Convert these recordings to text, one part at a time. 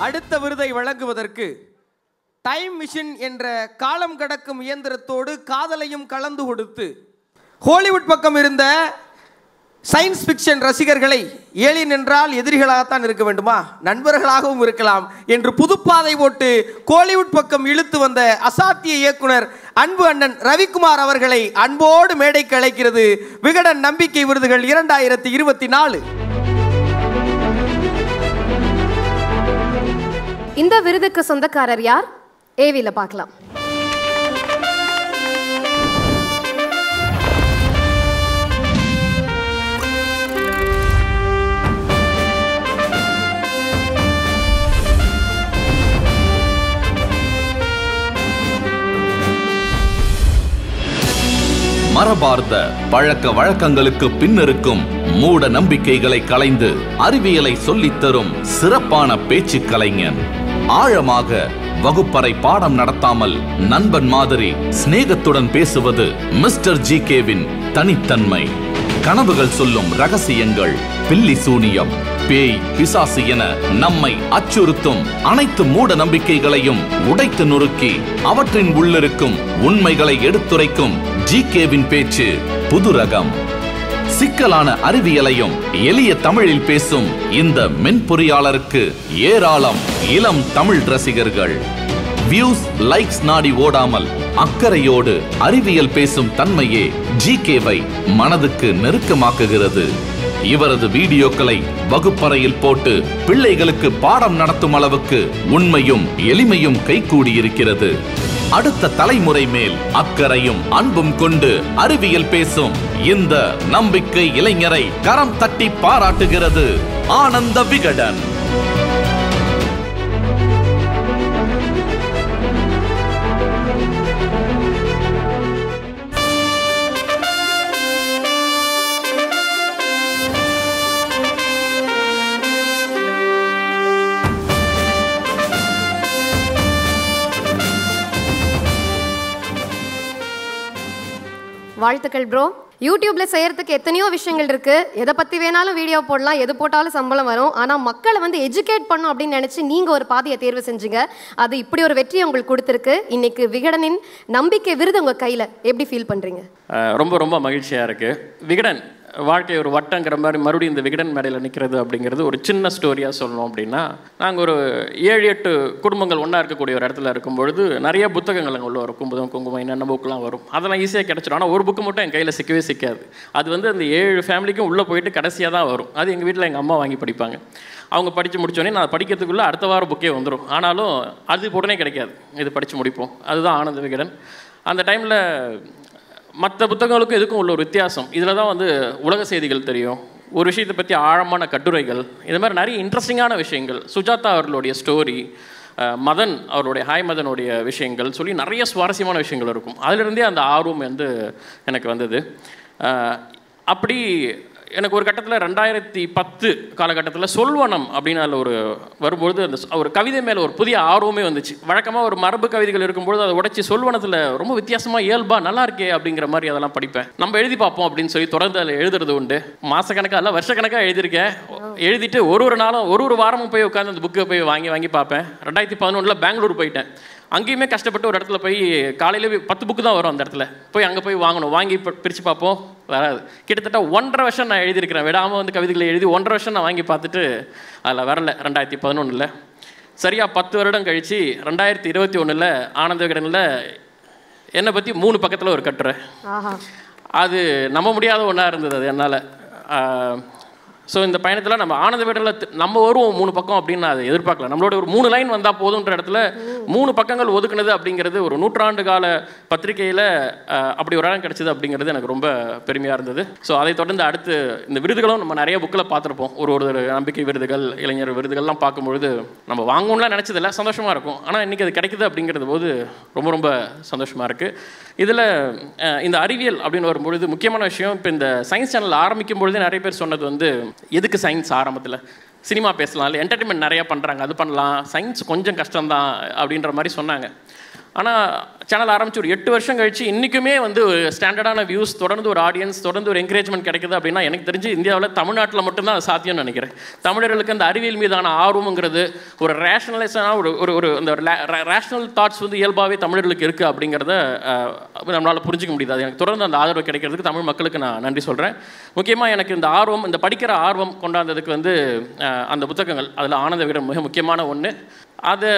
அடுத்த விருதை வழங்குவதற்கு டைம் மிஷின் என்ற காலம் கடக்கும் இயந்திரத்தோடு காதலையும் கலந்து கொடுத்து ஹாலிவுட் பக்கம் இருந்த சயின்ஸ் ஃபிக்ஷன் ரசிகர்களை ஏலியன் என்றால் எதிரிகளாகத்தான் இருக்க வேண்டுமா, நண்பர்களாகவும் இருக்கலாம் என்று புதுப்பாதை போட்டு கோலிவுட் பக்கம் இழுத்து வந்த அசாத்திய இயக்குனர் அன்பு அண்ணன் ரவிக்குமார் அவர்களை அன்போடு மேடைக்கு அழைக்கிறது விகடன் நம்பிக்கை விருதுகள் 2024. இந்த விருதுக்கு சொந்தக்காரர் யார்? ஏவில பார்க்கலாம். மரபார்ந்த பழக்க வழக்கங்களுக்கு பின்னிருக்கும் மூட நம்பிக்கைகளை களைந்து அறிவியலை சொல்லித்தரும் சிறப்பான பேச்சு கலைஞன். ஆழமாக வகுப்பறை பாடம் நடத்தாமல் நண்பன் மாதிரி சிநேகத்துடன் பேசுவது மிஸ்டர் ஜிகேவின் தனித்தன்மை. கனவுகள் சொல்லும் ரகசியங்கள், பில்லி சூனியம், பேய், பிசாசு என நம்மை அச்சுறுத்தும் அனைத்து மூட நம்பிக்கைகளையும் உடைத்து நொறுக்கி அவற்றின் உள்ளிருக்கும் உண்மைகளை எடுத்துரைக்கும் ஜிகேவின் பேச்சு புது ரகம். சிக்கலான அறிவியலையும் எளிய தமிழில் பேசும் இந்த மென்பொறியாளருக்கு ஏராளம் இளம் தமிழ் ரசிகர்கள். வியூஸ், லைக்ஸ் நாடி ஓடாமல் அக்கறையோடு அறிவியல் பேசும் தன்மையே ஜிகேவை மனதுக்கு நெருக்கமாக்குகிறது. இவரது வீடியோக்களை வகுப்பறையில் போட்டு பிள்ளைகளுக்கு பாடம் நடத்தும் அளவுக்கு உண்மையும் எளிமையும் கைகூடியிருக்கிறது. அடுத்த தலைமுறை மேல் அக்கறையும் அன்பும் கொண்டு அறிவியல் பேசும் இந்த நம்பிக்கை இளைஞரை கரம் தட்டி பாராட்டுகிறது ஆனந்த விகடன். வாழ்த்துக்கள் ப்ரோ. யூடியூப்ல செய்யறதுக்கு எத்தனையோ விஷயங்கள் இருக்கு. எதை பத்தி வேணாலும் வீடியோ போடலாம், எது போட்டாலும் சம்பளம் வரும். ஆனா மக்களை வந்து எஜுகேட் பண்ணும் அப்படின்னு நினைச்சு நீங்க ஒரு பாதையை தேர்வு செஞ்சீங்க. அது இப்படி ஒரு வெற்றி உங்களுக்கு கொடுத்துருக்கு. இன்னைக்கு விகடனின் நம்பிக்கை விருது உங்க கையில, எப்படி ஃபீல் பண்றீங்க? ரொம்ப ரொம்ப மகிழ்ச்சியா இருக்கு. விகடன் வாழ்க்கை ஒரு வட்டங்கிற மாதிரி மறுபடியும் இந்த விகடன் மேடையில் நிற்கிறது அப்படிங்கிறது ஒரு சின்ன ஸ்டோரியாக சொல்லணும் அப்படின்னா, நாங்கள் ஒரு 7-8 குடும்பங்கள் ஒன்றா இருக்கக்கூடிய ஒரு இடத்துல இருக்கும்பொழுது நிறைய புத்தகங்கள் அங்கே உள்ள வரும். கும்புதம், குங்குமம், என்னென்ன புக்கெலாம் வரும். அதெல்லாம் ஈஸியாக கிடச்சிடும். ஆனால் ஒரு புக்கு மட்டும் என் கையில் சிக்கவே சிக்காது. அது வந்து அந்த 7 ஃபேமிலிக்கும் உள்ளே போயிட்டு கடைசியாக தான் வரும். அது எங்கள் வீட்டில் எங்கள் அம்மா வாங்கி படிப்பாங்க. அவங்க படித்து முடித்தோடனே நான் படிக்கிறதுக்குள்ளே அடுத்த வாரம் புக்கே வந்துடும். ஆனாலும் அது உடனே கிடைக்காது. இது படித்து முடிப்போம். அதுதான் ஆனந்த விகடன். அந்த டைமில் மற்ற புத்தகங்களுக்கும் இதுக்கும் உள்ள ஒரு வித்தியாசம், இதில் தான் வந்து உலக செய்திகள் தெரியும், ஒரு விஷயத்தை பற்றி ஆழமான கட்டுரைகள், இது மாதிரி நிறைய இன்ட்ரெஸ்டிங்கான விஷயங்கள், சுஜாதா அவர்களுடைய ஸ்டோரி, மதன் அவருடைய ஹாய் மதனுடைய விஷயங்கள் சொல்லி நிறைய சுவாரஸ்யமான விஷயங்கள் இருக்கும். அதிலிருந்தே அந்த ஆர்வம் வந்து எனக்கு வந்தது. அப்படி எனக்கு ஒரு கட்டத்தில் 2010 காலகட்டத்தில் சொல்வனம் அப்படின்னு அதில் ஒரு வரும்பொழுது அந்த ஒரு கவிதை மேலே ஒரு புதிய ஆர்வமே வந்துச்சு. வழக்கமாக ஒரு மரபு கவிதைகள் இருக்கும்பொழுது அதை உடைச்சி சொல்வனத்தில் ரொம்ப வித்தியாசமாக இயல்பாக நல்லா இருக்கே அப்படிங்கிற மாதிரி அதெல்லாம் படிப்பேன். நம்ம எழுதி பார்ப்போம் அப்படின்னு சொல்லி தொடர்ந்து அதில் எழுதுறது உண்டு. மாதக்கணக்காக இல்லை, வருஷக்கணக்காக எழுதியிருக்கேன். எழுதிட்டு ஒரு நாளும் ஒரு வாரமும் போய் உட்காந்து அந்த புக்கை போய் வாங்கி பார்ப்பேன். 2011 பெங்களூர் போயிட்டேன். அங்கேயுமே கஷ்டப்பட்டு ஒரு இடத்துல போய் காலையில் 10 புக்கு தான் வரும். அந்த இடத்துல போய் அங்கே போய் வாங்கணும். வாங்கி பிரித்து பார்ப்போம், வராது. கிட்டத்தட்ட 1.5 வருஷம் நான் எழுதியிருக்கிறேன். விடாமல் வந்து கவிதைகளை எழுதி 1.5 வருஷம் நான் வாங்கி பார்த்துட்டு அதில் வரல. 2011 சரியாக 10 வருடம் கழித்து 2021 ஆனந்த விகடனில் என்னை பற்றி 3 பக்கத்தில் ஒரு கட்டுரை. அது நம்ப முடியாத ஒன்றா இருந்தது அது என்னால். ஸோ இந்த பயணத்தில் நம்ம ஆனந்த விகடனில் நம்ம வருவோம் 3 பக்கம் அப்படின்னு நான் அதை எதிர்பார்க்கல. நம்மளோட ஒரு 3 லைன் வந்தால் போதுன்ற இடத்துல 3 பக்கங்கள் ஒதுக்குனது அப்படிங்கிறது ஒரு 100 ஆண்டு கால பத்திரிகையில் அப்படி ஒரு இடம் கிடச்சிது அப்படிங்கிறது எனக்கு ரொம்ப பெருமையாக இருந்தது. ஸோ அதை தொடர்ந்து அடுத்து இந்த விருதுகளும் நம்ம நிறைய புக்கில் பார்த்துருப்போம். ஒரு நம்பிக்கை விருதுகள், இளைஞர் விருதுகள்லாம் பார்க்கும்பொழுது நம்ம வாங்கணும்லாம் நினச்சதில்ல, சந்தோஷமாக இருக்கும். ஆனால் இன்றைக்கி அது கிடைக்குது அப்படிங்கிறது போது ரொம்ப ரொம்ப சந்தோஷமாக இருக்குது. இதில் இந்த அறிவியல் அப்படின்னு வரும்பொழுது முக்கியமான விஷயம், இப்போ இந்த சயின்ஸ் சேனல் ஆரம்பிக்கும் பொழுதே நிறைய பேர் சொன்னது வந்து எதுக்கு சயின்ஸ் ஆரம்பத்தில், சினிமா பேசலாம் இல்லை, என்டர்டெயின்மெண்ட் நிறையா பண்ணுறாங்க, அது பண்ணலாம், சயின்ஸ் கொஞ்சம் கஷ்டம்தான் அப்படின்ற மாதிரி சொன்னாங்க. ஆனால் சேனல் ஆரம்பிச்சு ஒரு 8 வருஷம் கழிச்சு இன்றைக்குமே வந்து ஸ்டாண்டர்டான வியூஸ், தொடர்ந்து ஒரு ஆடியன்ஸ், தொடர்ந்து ஒரு என்கரேஜ்மெண்ட் கிடைக்குது அப்படின்னா எனக்கு தெரிஞ்சு இந்தியாவில் தமிழ்நாட்டில் மட்டும்தான் அது சாத்தியம்னு நினைக்கிறேன். தமிழர்களுக்கு அந்த அறிவியல் மீதான ஆர்வம்ங்கிறது ஒரு ரேஷனலைஸான ஒரு அந்த ரேஷனல் தாட்ஸ் வந்து இயல்பாகவே தமிழர்களுக்கு இருக்குது அப்படிங்கிறத நம்மளால் புரிஞ்சிக்க முடியுது. அது எனக்கு தொடர்ந்து அந்த ஆதரவு கிடைக்கிறதுக்கு தமிழ் மக்களுக்கு நான் நன்றி சொல்கிறேன். முக்கியமாக எனக்கு இந்த ஆர்வம், இந்த படிக்கிற ஆர்வம் கொண்டாந்ததுக்கு வந்து அந்த புத்தகங்கள், அதில் ஆனந்த விகடன் மிக முக்கியமான ஒன்று. அதை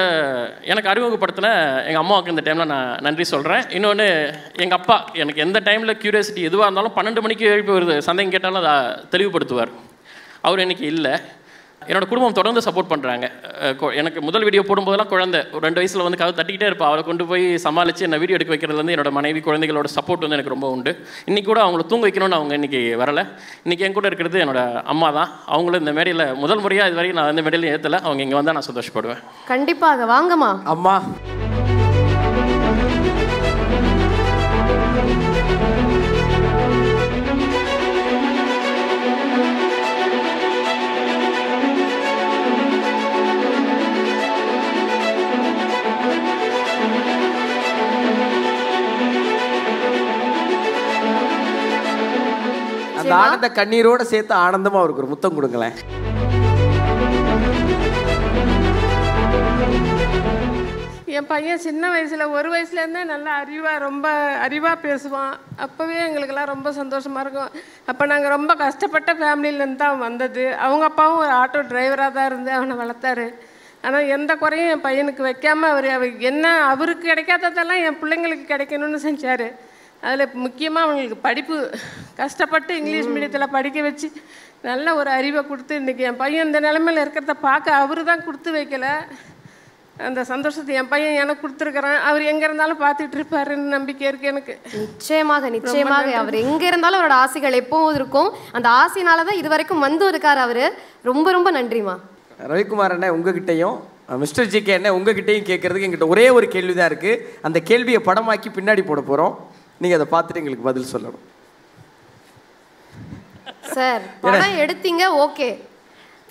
எனக்கு அறிமுகப்படுத்தின எங்கள் அம்மாவுக்கு இந்த டைமில் நான் நன்றி சொல்கிறேன். இன்னொன்று, எங்கள் அப்பா எனக்கு எந்த டைமில் க்யூரியாசிட்டி எதுவாக இருந்தாலும் 12 மணிக்கு எழுப்பி ஒரு சந்தேகம் கேட்டாலும் அதை தெளிவுபடுத்துவார். அவர் இன்றைக்கி இல்லை. என்னோடய குடும்பம் தொடர்ந்து சப்போர்ட் பண்ணுறாங்க. எனக்கு முதல் வீடியோ போடும்போதெல்லாம் குழந்தை ஒரு 2 வயசில் வந்து கதை தட்டிக்கிட்டே இருப்பா. அவளை கொண்டு போய் சமாளித்து என்ன வீடியோ எடுக்க வைக்கிறதுலேருந்து என்னோட மனைவி, குழந்தைகளோட சப்போர்ட் வந்து எனக்கு ரொம்ப உண்டு. இன்றைக்கி கூட அவங்கள தூங்க வைக்கணும்னு அவங்க இன்றைக்கி வரலை. இன்றைக்கி என் கூட இருக்கிறது என்னோட அம்மா தான். அவங்களும் இந்த மேடையில் முதல் முறையாக இது வரைக்கும் நான் இந்த மேடையில் ஏற்றலை. அவங்க இங்கே வந்தால் நான் சந்தோஷப்படுவேன். கண்டிப்பாக வாங்கம்மா. அம்மா அந்த ஆனந்த கண்ணீரோட சேர்த்து ஆனந்தமா அவருக்கு ஒரு முத்தம் கொடுங்களேன். என் பையன் சின்ன வயசில் 1 வயசுலேருந்தே நல்லா ரொம்ப அறிவாக பேசுவான். அப்போவே எங்களுக்கெல்லாம் ரொம்ப சந்தோஷமாக இருக்கும். அப்போ நாங்கள் ரொம்ப கஷ்டப்பட்ட ஃபேமிலியிலேருந்து தான் வந்தது. அவங்க அப்பாவும் ஒரு ஆட்டோ டிரைவராக தான் இருந்து அவனை வளர்த்தாரு. ஆனால் எந்த குறையும் என் பையனுக்கு வைக்காமல் அவர் என்ன அவருக்கு கிடைக்காததெல்லாம் என் பிள்ளைங்களுக்கு கிடைக்கணும்னு செஞ்சார். அதில் முக்கியமாக அவங்களுக்கு படிப்பு, கஷ்டப்பட்டு இங்கிலீஷ் மீடியத்தில் படிக்க வச்சு நல்ல ஒரு அறிவை கொடுத்து இன்றைக்கி என் பையன் இந்த நிலைமையில் இருக்கிறத பார்க்க அவர் தான் கொடுத்து வைக்கலை. அந்த சந்தோஷத்தை என் பையன் எனக்கு கொடுத்துருக்குறான். அவர் எங்கே இருந்தாலும் பார்த்துட்டு இருப்பாருன்னு நம்பிக்கை இருக்குது எனக்கு. நிச்சயமாக அவர் எங்கே இருந்தாலும் அவரோட ஆசைகள் எப்போவும் இருக்கும். அந்த ஆசையினால தான் இது வரைக்கும் வந்து இருக்கார் அவர். ரொம்ப ரொம்ப நன்றிமா. ரவிக்குமார் அண்ணா, உங்ககிட்டையும் மிஸ்டர் ஜிகே அண்ணா உங்ககிட்டையும் கேட்கறதுக்கு எங்கிட்ட ஒரே ஒரு கேள்வி தான் இருக்குது. அந்த கேள்வியை படமாக்கி பின்னாடி போட போகிறோம். நீங்கள் அதை பார்த்துட்டு எங்களுக்கு பதில் சொல்லணும். சார், படம் எடுத்தீங்க, ஓகே.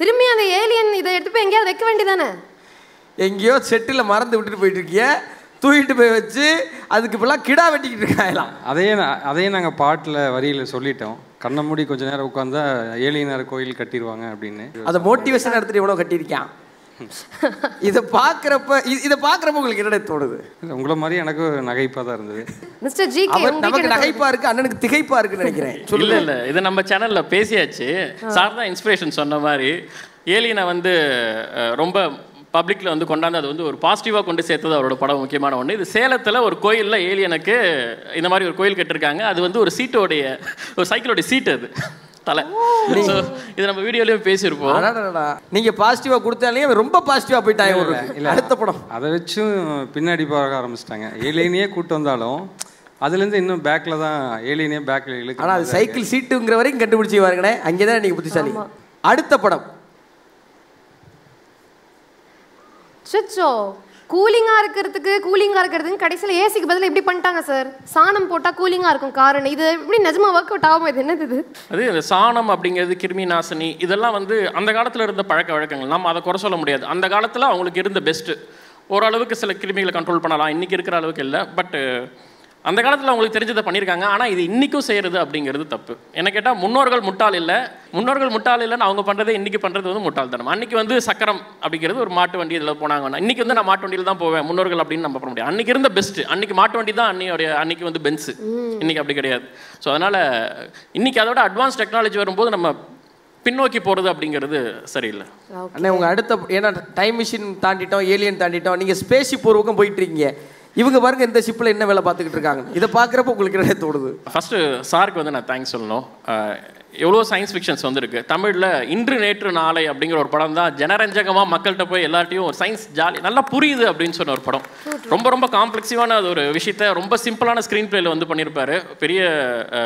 திரும்பி அந்த ஏலியன் இதை எடுத்து போய் எங்கேயாவது வைக்க வேண்டியதானே? எங்கேயோ செட்டில் மறந்து விட்டுட்டு போயிட்டு இருக்கிய, தூக்கிட்டு போய் வச்சு அதுக்கு இப்பெல்லாம் கிடா வெட்டிக்கிட்டு இருக்காங்களாம். அதையே நாங்கள் பாட்டில் வரியில் சொல்லிட்டோம். கண்ணை மூடி கொஞ்ச நேரம் உட்காந்தா ஏலியனார் கோயில் கட்டிடுவாங்க அப்படின்னு. அதை மோட்டிவேஷன் எடுத்துட்டு எவ்வளோ கட்டியிருக்கான். இதை பார்க்குறப்ப உங்களுக்கு என்னடா தோணுது? உங்களை மாதிரி எனக்கு நகைப்பாக தான் இருந்தது. மிஸ்டர் ஜி, நமக்கு நகைப்பா இருக்கு, அண்ணனுக்கு திகைப்பா இருக்குன்னு நினைக்கிறேன். இல்ல இது நம்ம சேனல்ல பேசியாச்சு. சார் தான் இன்ஸ்பிரேஷன் சொன்ன மாதிரி ஏலியனை வந்து ரொம்ப பப்ளிக்கில் வந்து கொண்டாந்து அது வந்து ஒரு பாசிட்டிவாக கொண்டு சேர்த்தது அவரோட படம் முக்கியமான ஒன்று. இது சேலத்தில் ஒரு கோயிலில் ஏலியனுக்கு இந்த மாதிரி ஒரு கோயில் கட்டிருக்காங்க. அது வந்து ஒரு சீட்டோடைய, ஒரு சைக்கிளோடைய சீட்டு அது தலை. ஸோ இது நம்ம வீடியோலையும் பேசியிருப்போம். நீங்கள் பாசிட்டிவாக கொடுத்தாலே ரொம்ப பாசிட்டிவாக போயிட்டாங்க. இல்லை, அடுத்த படம் அதை வச்சும் பின்னாடி பார்க்க ஆரம்பிச்சிட்டாங்க. ஏலியனையே கூட்டு வந்தாலும் அதுலேருந்து இன்னும் பேக்கில் தான் ஏலியனே பேக்கில் இழுக்கு. ஆனால் அது சைக்கிள் சீட்டுங்கிற வரைக்கும் கண்டுபிடிச்சி வாருங்கண்ணே. அங்கே தான் நீங்கள் புத்திசாலி. அடுத்த படம் சுச்சோ கூலிங்காக இருக்கிறதுக்கு கடைசியில் ஏசிக்கு பதில் எப்படி பண்ணிட்டாங்க சார்? சாணம் போட்டால் கூலிங்காக இருக்கும் காரணம். இது எப்படி நிஜமாக ஒர்க் அவுட் ஆகும்? இது என்னது? அது இந்த சாணம் அப்படிங்கிறது கிருமி நாசினி. இதெல்லாம் வந்து அந்த காலத்தில் இருந்த பழக்க வழக்கங்கள். நம்ம அதை குறை சொல்ல முடியாது. அந்த காலத்தில் அவங்களுக்கு இருந்த பெஸ்ட்டு. ஓரளவுக்கு சில கிருமிகளை கண்ட்ரோல் பண்ணலாம், இன்றைக்கி இருக்கிற அளவுக்கு இல்லை. பட்டு அந்த காலத்தில் அவங்களுக்கு தெரிஞ்சதை பண்ணியிருக்காங்க. ஆனால் இது இன்றைக்கும் செய்கிறது அப்படிங்கிறது தப்பு. என்ன கேட்டால் முன்னோர்கள் முட்டாள் இல்லைன்னு அவங்க பண்ணுறதை இன்றைக்கி பண்ணுறது வந்து முட்டாள்தனம். அன்றைக்கி வந்து சக்கரம் அப்படிங்கிறது ஒரு மாட்டு வண்டி இதில் போனாங்கன்னா இன்றைக்கி வந்து நான் மாட்டு வண்டியில் தான் போவேன் முன்னோர்கள் அப்படின்னு நம்ம பண்ண முடியாது. அன்றைக்கி இருந்த பெஸ்ட்டு. அன்றைக்கி மாட்டு வண்டி தான் அன்றைக்கி வந்து பென்ஸு. இன்றைக்கி அப்படி கிடையாது. ஸோ அதனால் இன்றைக்கி அதோட அட்வான்ஸ் டெக்னாலஜி வரும்போது நம்ம பின்னோக்கி போகிறது அப்படிங்கிறது சரியில்லை. அண்ணே, உங்கள் அடுத்த ஏன்னா டைம் மிஷின் தாண்டிட்டோம், ஏலியன் தாண்டிட்டோம், நீங்கள் ஸ்பேஸ் ஷிப் ஒரு பக்கம் போயிட்டு இருக்கீங்க. இவங்க பாருங்க இந்த ஷிப்பில் என்ன வேலை பார்த்துக்கிட்டு இருக்காங்க. இதை பார்க்குறப்ப உங்களுக்கு என்ன தோணுது? ஃபஸ்ட்டு சாருக்கு வந்து நான் தேங்க்ஸ் சொல்லணும். எவ்வளோ சயின்ஸ் ஃபிக்ஷன்ஸ் வந்துருக்கு தமிழில். இன்று நேற்று நாளை அப்படிங்கிற ஒரு படம் தான் ஜனரஞ்சகமாக மக்கள்கிட்ட போய் எல்லார்ட்டையும் ஒரு சயின்ஸ் ஜாலி நல்லா புரியுது அப்படின்னு சொன்ன ஒரு படம். ரொம்ப காம்ப்ளெக்ஸிவான அது ஒரு விஷயத்த ரொம்ப சிம்பிளான ஸ்க்ரீன் பிளேயில் வந்து பண்ணியிருப்பாரு. பெரிய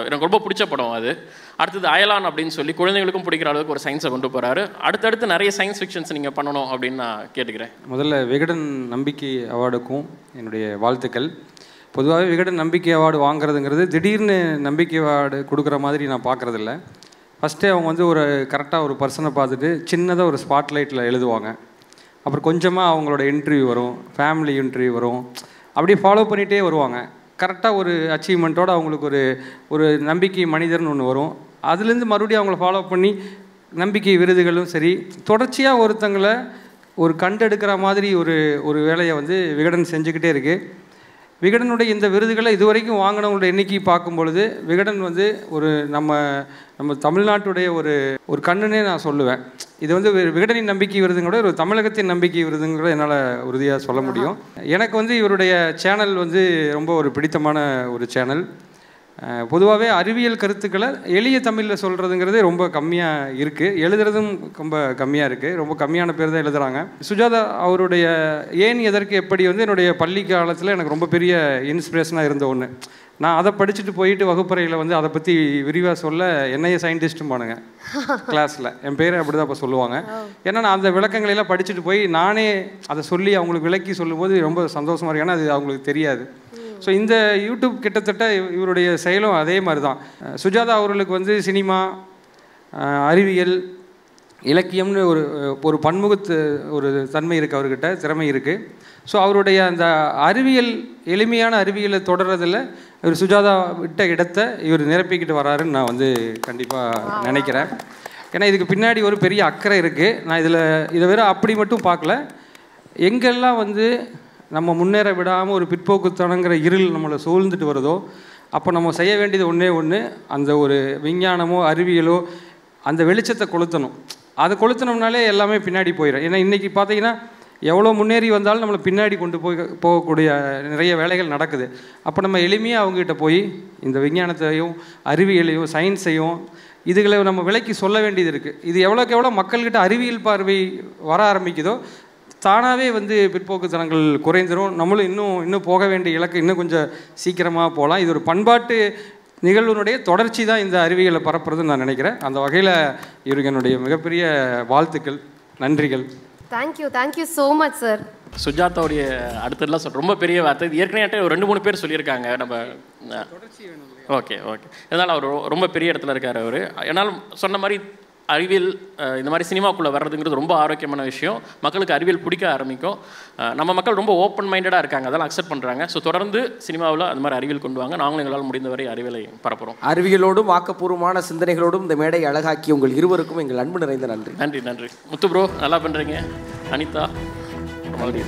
எனக்கு ரொம்ப பிடிச்ச படம் அது. அடுத்தது அயலான் அப்படின்னு சொல்லி குழந்தைங்களுக்கும் பிடிக்கிற அளவுக்கு ஒரு சயின்ஸை கொண்டு போகிறாரு. அடுத்தடுத்து நிறைய சயின்ஸ் ஃபிக்ஷன்ஸ் நீங்கள் பண்ணணும் அப்படின்னு நான் கேட்டுக்கிறேன். முதல்ல விகடன் நம்பிக்கை அவார்டுக்கும் என்னுடைய வாழ்த்துக்கள். பொதுவாகவே விகடன் நம்பிக்கை அவார்டு வாங்குறதுங்கிறது திடீர்னு நம்பிக்கை அவார்டு கொடுக்குற மாதிரி நான் பார்க்குறதில்ல. ஃபஸ்ட்டே அவங்க வந்து ஒரு கரெக்டாக ஒரு பர்சனை பார்த்துட்டு சின்னதாக ஒரு ஸ்பாட்லைட்டில் எழுதுவாங்க. அப்புறம் கொஞ்சமாக அவங்களோட இன்டர்வியூ வரும், ஃபேமிலி இன்டர்வியூ வரும், அப்படியே ஃபாலோ பண்ணிகிட்டே வருவாங்க. கரெக்டாக ஒரு அச்சீவ்மெண்ட்டோடு அவங்களுக்கு ஒரு நம்பிக்கை மனிதர்னு ஒன்று வரும். அதுலேருந்து மறுபடியும் அவங்கள ஃபாலோ பண்ணி நம்பிக்கை விருதுகளும் சரி, தொடர்ச்சியாக ஒருத்தங்களை ஒரு கண்டெடுக்கிற மாதிரி ஒரு வேலையை வந்து விகடன் செஞ்சுக்கிட்டே இருக்குது. விகடனுடைய இந்த விருதுகளை இதுவரைக்கும் வாங்கினவங்களோட எண்ணிக்கை பார்க்கும் பொழுது விகடன் வந்து ஒரு நம்ம தமிழ்நாட்டுடைய ஒரு கண்ணுன்னே நான் சொல்லுவேன். இது வந்து விகடனின் நம்பிக்கை விருதுங்களோட ஒரு தமிழகத்தின் நம்பிக்கை விருதுங்களோட என்னால் உறுதியாக சொல்ல முடியும். எனக்கு வந்து இவருடைய சேனல் வந்து ரொம்ப ஒரு பிடித்தமான ஒரு சேனல். பொதுவாகவே அறிவியல் கருத்துக்களை எளிய தமிழில் சொல்கிறதுங்கிறதே ரொம்ப கம்மியாக இருக்குது, எழுதுறதும் ரொம்ப கம்மியாக இருக்குது, ரொம்ப கம்மியான பேர் தான் எழுதுகிறாங்க. சுஜாதா அவருடைய ஏன் எதற்கு எப்படி வந்து என்னுடைய பள்ளி காலத்தில் எனக்கு ரொம்ப பெரிய இன்ஸ்பிரேஷனாக இருந்த ஒன்று. நான் அதை படிச்சுட்டு போயிட்டு வகுப்பறையில் வந்து அதை பற்றி விரிவாக சொல்ல என்னைய சயின்டிஸ்ட்டும் பானுங்க கிளாஸில், என் பேரை அப்படி தான் இப்போ சொல்லுவாங்க. ஏன்னா நான் அந்த விளக்கங்களெல்லாம் படிச்சுட்டு போய் நானே அதை சொல்லி அவங்களுக்கு விளக்கி சொல்லும்போது ரொம்ப சந்தோஷமாக இருக்கு. ஏன்னா அது அவங்களுக்கு தெரியாது. ஸோ இந்த யூடியூப் கிட்டத்தட்ட இவருடைய செயலும் அதே மாதிரி தான். சுஜாதா அவர்களுக்கு வந்து சினிமா, அறிவியல், இலக்கியம்னு ஒரு பன்முகத்து ஒரு தன்மை இருக்குது, அவர்கிட்ட திறமை இருக்குது. ஸோ அவருடைய அந்த அறிவியல், எளிமையான அறிவியலை தொடர்றதில் இவர் சுஜாதா விட்ட இடத்தை இவர் நிரப்பிக்கிட்டு வராருன்னு நான் வந்து கண்டிப்பாக நினைக்கிறேன். ஏன்னா இதுக்கு பின்னாடி ஒரு பெரிய அக்கறை இருக்குது. நான் இதை வேறு அப்படி மட்டும் பார்க்கல, எங்கெல்லாம் வந்து நம்ம முன்னேற விடாமல் ஒரு பிற்போக்குத்தனங்கிற இருள் நம்மளை சூழ்ந்துட்டு வருதோ அப்போ நம்ம செய்ய வேண்டியது ஒன்று, அந்த ஒரு விஞ்ஞானமோ அறிவியலோ அந்த வெளிச்சத்தை கொளுத்தணும். அதை கொளுத்தினோம்னாலே எல்லாமே பின்னாடி போயிடும். ஏன்னா இன்றைக்கி பார்த்தீங்கன்னா எவ்வளோ முன்னேறி வந்தாலும் நம்மளை பின்னாடி கொண்டு போகக்கூடிய நிறைய வேலைகள் நடக்குது. அப்போ நம்ம எளிமையாக அவங்ககிட்ட போய் இந்த விஞ்ஞானத்தையும் அறிவியலையும் சயின்ஸையும் இதுகளை நம்ம விலைக்கு சொல்ல வேண்டியது இருக்குது. இது எவ்வளோக்கு எவ்வளோ மக்கள்கிட்ட அறிவியல் பார்வை வர ஆரம்பிக்குதோ தானாகவே வந்து பிற்போக்குத்தனங்கள் குறைந்துடும். நம்மளும் இன்னும் போக வேண்டிய இலக்கு இன்னும் கொஞ்சம் சீக்கிரமாக போகலாம். இது ஒரு பண்பாட்டு நிகழ்வுனுடைய தொடர்ச்சி தான் இந்த அறிவியலை பரப்புறதுன்னு நான் நினைக்கிறேன். அந்த வகையில் இவருக்கு என்னுடைய மிகப்பெரிய வாழ்த்துக்கள், நன்றிகள். Thank you so much sir. சுஜாதாவுடைய அடுத்ததுலாம் ரொம்ப பெரிய வார்த்தை. இது ஏற்கனவே ஒரு 2-3 பேர் சொல்லியிருக்காங்க. நம்ம ஓகே இதனால் அவர் ரொம்ப பெரிய இடத்துல இருக்கார். அவர் என்னால் சொன்ன மாதிரி அறிவியல் இந்த மாதிரி சினிமாக்குள்ளே வர்றதுங்கிறது ரொம்ப ஆரோக்கியமான விஷயம். மக்களுக்கு அறிவியல் பிடிக்க ஆரம்பிக்கும். நம்ம மக்கள் ரொம்ப ஓப்பன் மைண்டடாக இருக்காங்க, அதெல்லாம் அக்செப்ட் பண்ணுறாங்க. ஸோ தொடர்ந்து சினிமாவில் அந்த மாதிரி அறிவியல் கொண்டு வாங்க. நாங்களும் எங்களால் முடிந்தவரை அறிவியலை பரப்புகிறோம். அறிவியலோடும் ஆக்கப்பூர்வமான சிந்தனைகளோடும் இந்த மேடை அழகாக்கி உங்கள் இருவருக்கும் எங்கள் அன்பு நிறைந்த நன்றி. நன்றி. முத்து ப்ரோ நல்லா பண்ணுறீங்க. அனிதா நன்றி.